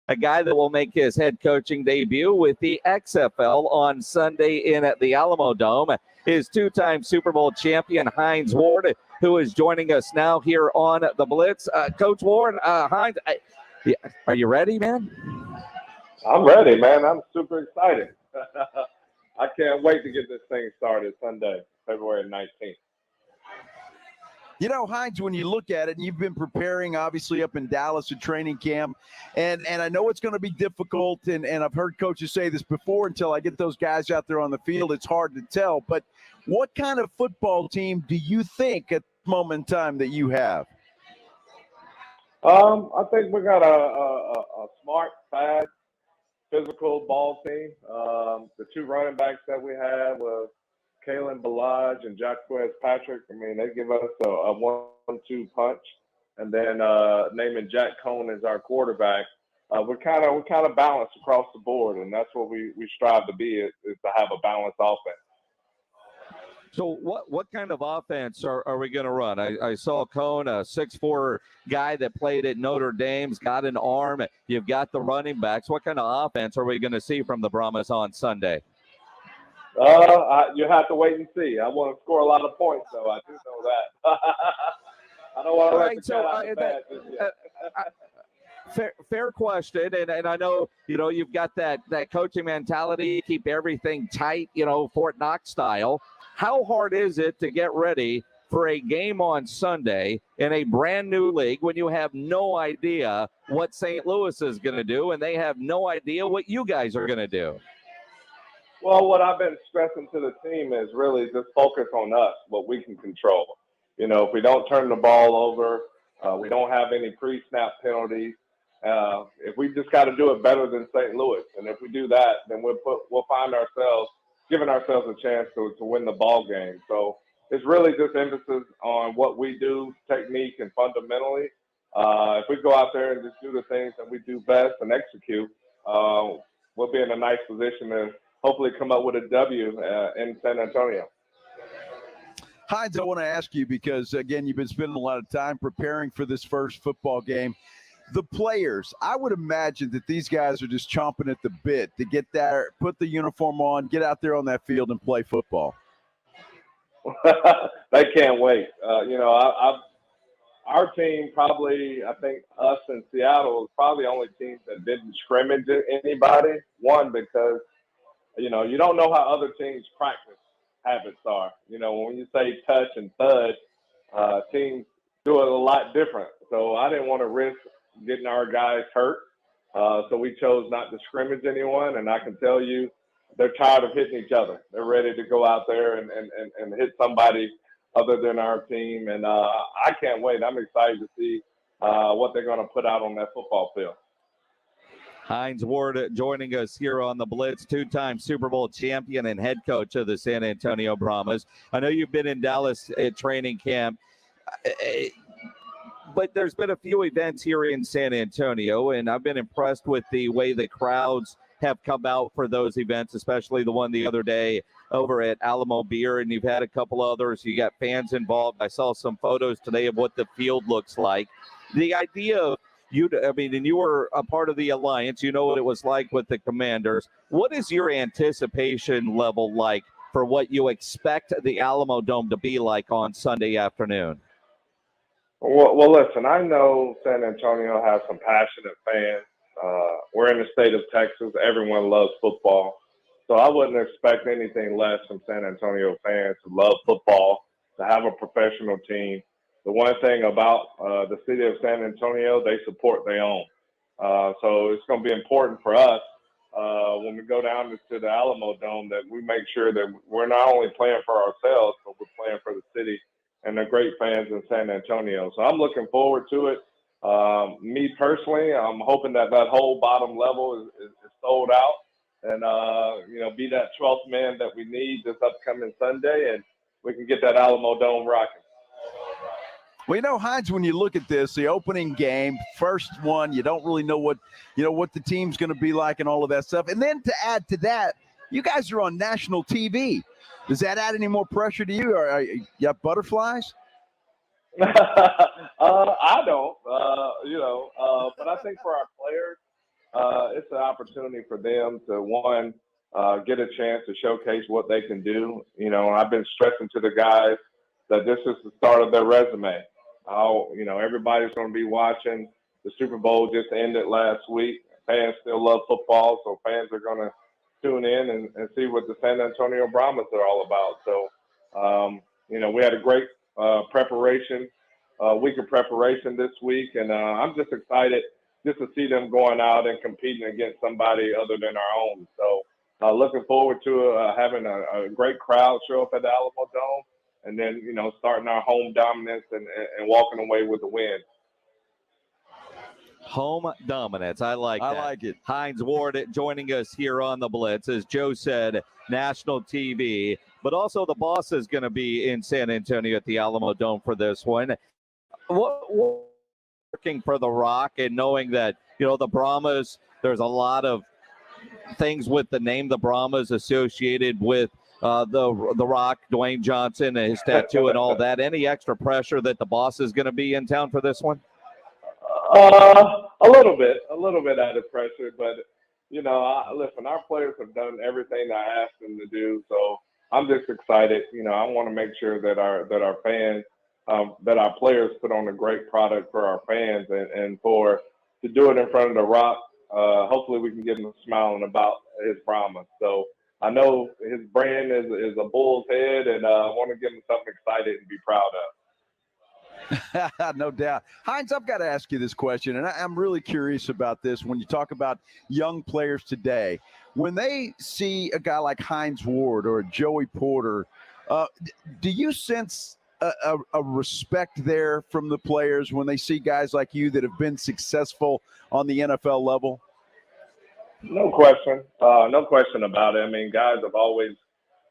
a guy that will make his head coaching debut with the XFL on Sunday in at the Alamo Dome is two-time Super Bowl champion Hines Ward, who is joining us now here on the Blitz. Coach Ward, Hines, are you ready, man? I'm ready, man. I'm super excited. I can't wait to get this thing started Sunday, February 19th. You know, Hines, when you look at it, and you've been preparing, obviously, up in Dallas at training camp, and I know it's going to be difficult, and I've heard coaches say this before, until I get those guys out there on the field, it's hard to tell. But what kind of football team do you think at this moment in time that you have? I think we got a smart, fast, physical ball team. The two running backs that we have, Kalen Balaj and Jacquez Patrick, I mean, they give us a 1-2 punch. And then naming Jack Cohn as our quarterback, we're kind of balanced across the board, and that's what we strive to be, is to have a balanced offense. So what kind of offense are we going to run? I saw Cohn, a 6'4" guy that played at Notre Dame's got an arm. You've got the running backs. What kind of offense are we going to see from the Brahmas on Sunday? You have to wait and see. I want to score a lot of points, though. I do know that. I don't want to let the cat out of the bag just yet. Fair question, and I know you've got that coaching mentality, keep everything tight, Fort Knox style. How hard is it to get ready for a game on Sunday in a brand new league when you have no idea what St. Louis is going to do, and they have no idea what you guys are going to do? Well, what I've been stressing to the team is really just focus on us, what we can control. If we don't turn the ball over, we don't have any pre-snap penalties. If we just got to do it better than St. Louis, and if we do that, then we'll find ourselves giving ourselves a chance to win the ball game. So it's really just emphasis on what we do, technique and fundamentally. If we go out there and just do the things that we do best and execute, we'll be in a nice position to hopefully come up with a W in San Antonio. Hines, I want to ask you, because, again, you've been spending a lot of time preparing for this first football game. The players, I would imagine that these guys are just chomping at the bit to get there, put the uniform on, get out there on that field and play football. They can't wait. Our team probably, I think us in Seattle is probably the only team that didn't scrimmage anybody. One, because you don't know how other teams' practice habits are. When you say touch and thud, teams do it a lot different. So I didn't want to risk getting our guys hurt. So we chose not to scrimmage anyone. And I can tell you, they're tired of hitting each other. They're ready to go out there and hit somebody other than our team. And I can't wait. I'm excited to see what they're going to put out on that football field. Hines Ward joining us here on the Blitz, two-time Super Bowl champion and head coach of the San Antonio Brahmas. I know you've been in Dallas at training camp, but there's been a few events here in San Antonio, and I've been impressed with the way the crowds have come out for those events, especially the one the other day over at Alamo Beer, and you've had a couple others. You got fans involved. I saw some photos today of what the field looks like. The idea of and you were a part of the alliance. You know what it was like with the Commanders. What is your anticipation level like for what you expect the Alamo Dome to be like on Sunday afternoon? Well, listen, I know San Antonio has some passionate fans. We're in the state of Texas. Everyone loves football. So I wouldn't expect anything less from San Antonio fans who love football, to have a professional team. The one thing about the city of San Antonio, they support their own. So it's going to be important for us when we go down to the Alamo Dome that we make sure that we're not only playing for ourselves, but we're playing for the city and the great fans in San Antonio. So I'm looking forward to it. Me personally, I'm hoping that whole bottom level is sold out and, be that 12th man that we need this upcoming Sunday, and we can get that Alamo Dome rocking. Well, Hines, when you look at this, the opening game, first one, you don't really know what the team's going to be like and all of that stuff. And then to add to that, you guys are on national TV. Does that add any more pressure to you? Or you got butterflies? I don't, but I think for our players, it's an opportunity for them to, one, get a chance to showcase what they can do. You know, I've been stressing to the guys that this is the start of their resume. You know, everybody's going to be watching. The Super Bowl just ended last week. Fans still love football, so fans are going to tune in and see what the San Antonio Brahmas are all about. So, you know, we had a great week of preparation this week, and I'm just excited just to see them going out and competing against somebody other than our own. So, looking forward to having a great crowd show up at the Alamo Dome, and then, you know, starting our home dominance and walking away with the win. Home dominance. I like that. I like it. Hines Ward joining us here on the Blitz. As Joe said, national TV, but also the boss is going to be in San Antonio at the Alamo Dome for this one. What working for The Rock and knowing that, you know, the Brahmas, there's a lot of things with the name the Brahmas associated with the Rock, Dwayne Johnson, and his tattoo and all that. Any extra pressure that the boss is going to be in town for this one? A little bit added pressure, but you know, listen, our players have done everything I asked them to do, so I'm just excited. You know, I want to make sure that our fans, that our players put on a great product for our fans, and to do it in front of The Rock. Hopefully, we can get him smiling about his Brahmas. So I know his brand is a bull's head, and I want to give him something excited and be proud of. No doubt. Hines, I've got to ask you this question, and I'm really curious about this. When you talk about young players today, when they see a guy like Hines Ward or Joey Porter, do you sense a respect there from the players when they see guys like you that have been successful on the NFL level? No question. No question about it. I mean, guys have always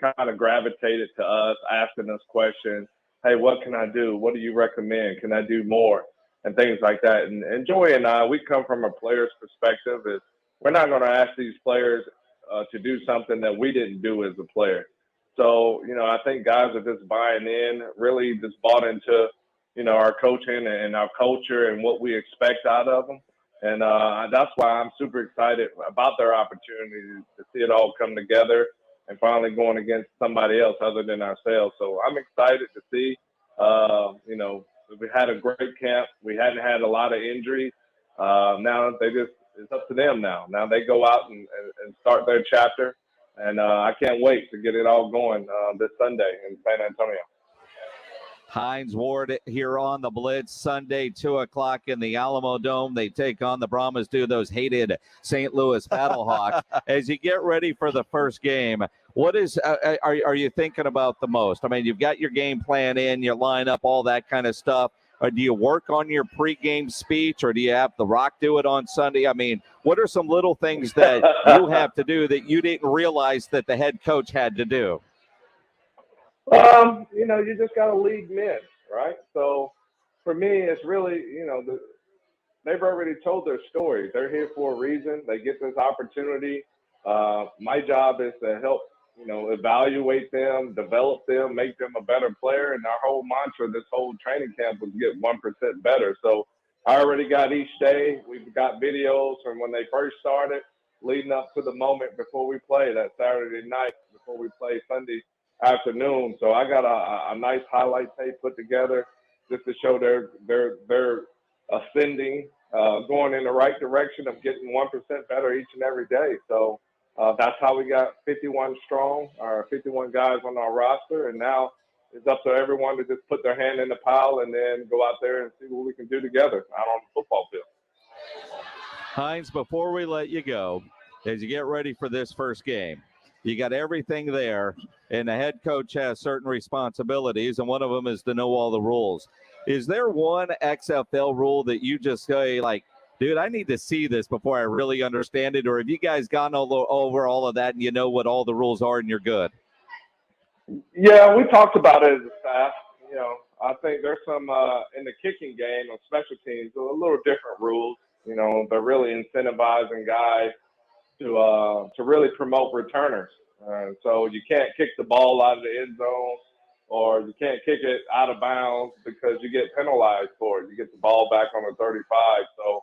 kind of gravitated to us, asking us questions. Hey, what can I do? What do you recommend? Can I do more? And things like that. And Joey and I, we come from a player's perspective. Is we're not going to ask these players to do something that we didn't do as a player. So, you know, I think guys are just buying in, really just bought into, you know, our coaching and our culture and what we expect out of them. And that's why I'm super excited about their opportunity to see it all come together and finally going against somebody else other than ourselves. So I'm excited to see, you know, we had a great camp. We hadn't had a lot of injuries. Now it's up to them now. Now they go out and start their chapter. And I can't wait to get it all going this Sunday in San Antonio. Hines Ward here on the Blitz Sunday, 2:00 in the Alamo Dome. They take on the Brahmas, do those hated St. Louis Battlehawks. As you get ready for the first game, what is are you thinking about the most? I mean, you've got your game plan in, your lineup, all that kind of stuff. Or do you work on your pregame speech, or do you have The Rock do it on Sunday? I mean, what are some little things that you have to do that you didn't realize that the head coach had to do? You know, you just got to lead men, right? So for me, it's really, you know, they've already told their story. They're here for a reason. They get this opportunity. My job is to help, you know, evaluate them, develop them, make them a better player. And our whole mantra this whole training camp was get 1% better. So I already got each day. We've got videos from when they first started leading up to the moment before we play that Saturday night, before we play Sunday afternoon. So I got a nice highlight tape put together just to show they're ascending, going in the right direction of getting 1% better each and every day. So that's how we got 51 strong, or 51 guys on our roster. And now it's up to everyone to just put their hand in the pile and then go out there and see what we can do together out on the football field. Hines, before we let you go, as you get ready for this first game, you got everything there, and the head coach has certain responsibilities, and one of them is to know all the rules. Is there one XFL rule that you just say, like, dude, I need to see this before I really understand it? Or have you guys gone over all of that and you know what all the rules are and you're good? Yeah, we talked about it as a staff. You know, I think there's some in the kicking game of special teams, a little different rules. You know, they're really incentivizing guys to really promote returners. So you can't kick the ball out of the end zone, or you can't kick it out of bounds because you get penalized for it. You get the ball back on the 35. So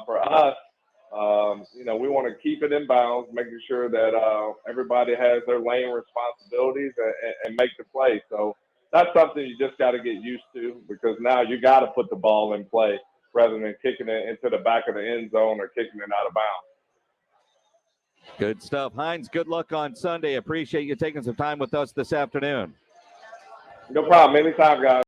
for us, We want to keep it in bounds, making sure that everybody has their lane responsibilities and make the play. So that's something you just got to get used to, because now you got to put the ball in play rather than kicking it into the back of the end zone or kicking it out of bounds. Good stuff. Hines, good luck on Sunday. Appreciate you taking some time with us this afternoon. No problem. Anytime, guys.